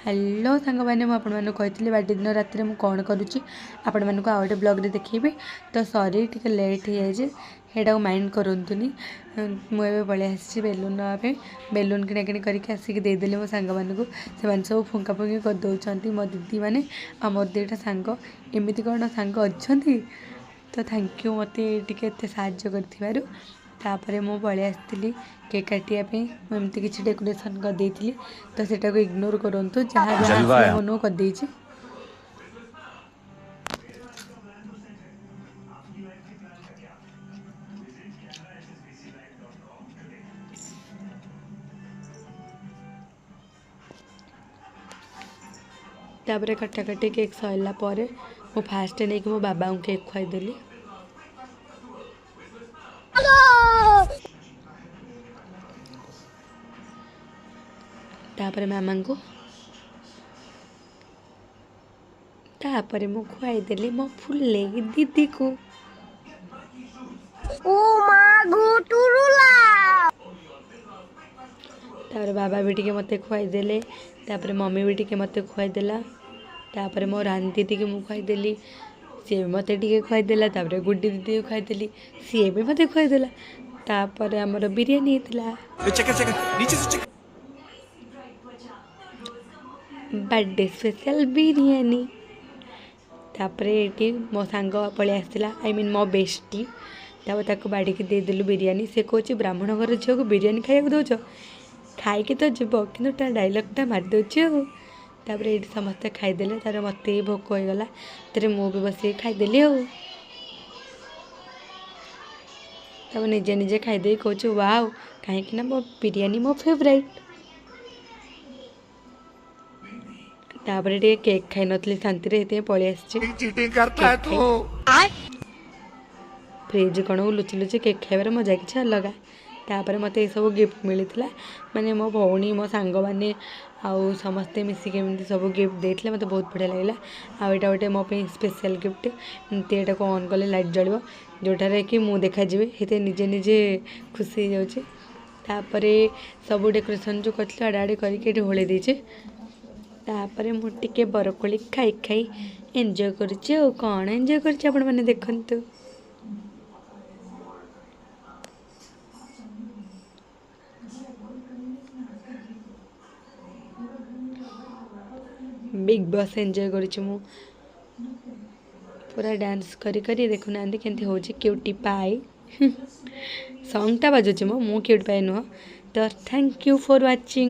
Hello सांग मैंने मुझे कही बार्डे दिन रात में कौन करुच्ची आपण मानक आउ गए ब्लग्रे देखी तो सॉरी टे लेट हो जाए हेटा माइंड करूँनी मुझे पलि आसी बेलून नापे बेलून किଣା किणी करके आसिक देदेली मो सांग मानक से सब फुंका फुंकी करदे मो दीदी मैंने आ मोर दुईटा सांग एमती कौन सांग अच्छा तो थैंक यू मत टे साहाଯ୍य कर तापर मु पलि आसती केक काटापी मुझे किसी डेकोरेशन करदे तो सेटा को इग्नोर करूँ जहाँ जहाँ मनो करदे तापर कटाकटी केक सरला मु फास्ट नहीं कि मो बाबा को केक खुआईदेली तापर मामा को तापर मु खुआईदेली मो फुले दीदी को तापर बाबा भी टिके मते खुआईदेले तापर मम्मी भी टिके मते खुआईदेला तापर मो रानी दीदी के मु खुआईदेली सी भी मते टिके खुआईदेला तापर गुड्डी दीदी को खुआईदेली सी भी मते खुआईदेला तापर हमर बिरयानी हितला बर्थडे स्पेशल बिरयानी तापर ये मो सांग पलि आसला आई मीन मो बेस्टी तापर बाड़ी के देदेलु बिरयानी से कहे ब्राह्मण घर झील को बिरयानी खाया दौच खाई तो जीव कि डायलॉगटा मारिदे तापर ये समस्ते खाईदे तार मत भोक होगला तेरे मु भी बस खाईदेली तब निजे निजे खाईदे कहे वाओ कहीं मो बिरयानी मो फेवरेट तापर टे केक खाई नी शांति पलि आसी फ्रिज कौन लुचि लुचि केक खाइबार मजा कि अलग तापर मत सब गिफ्ट मिलता माने मो भौणी मो सांग मैंने आउ समस्ते मिसिक एमती सब गिफ्ट देते मत बहुत बढ़िया लगे आईटा गोटे मो स्पेशल गिफ्ट एमती यहाँ को ऑन कले लाइट जल जोटार कि मुझे देखाजे निजे निजे खुशी हो जापर सब डेकोरेशन जो कर आड़े आड़े करके होली देचे तापर मुझे बरकोली खाई खाई एंजॉय करुच्ची कौन एंजॉय करुच्ची आपण मैंने देखंतु बिग बॉस एंजॉय करुच्ची मु पूरा डांस करी करी देखुना केमती हो क्यूटी पाई सॉन्गटा बाजुची मो क्यूटी पाई नुह तो थैंक यू फॉर वाचिंग।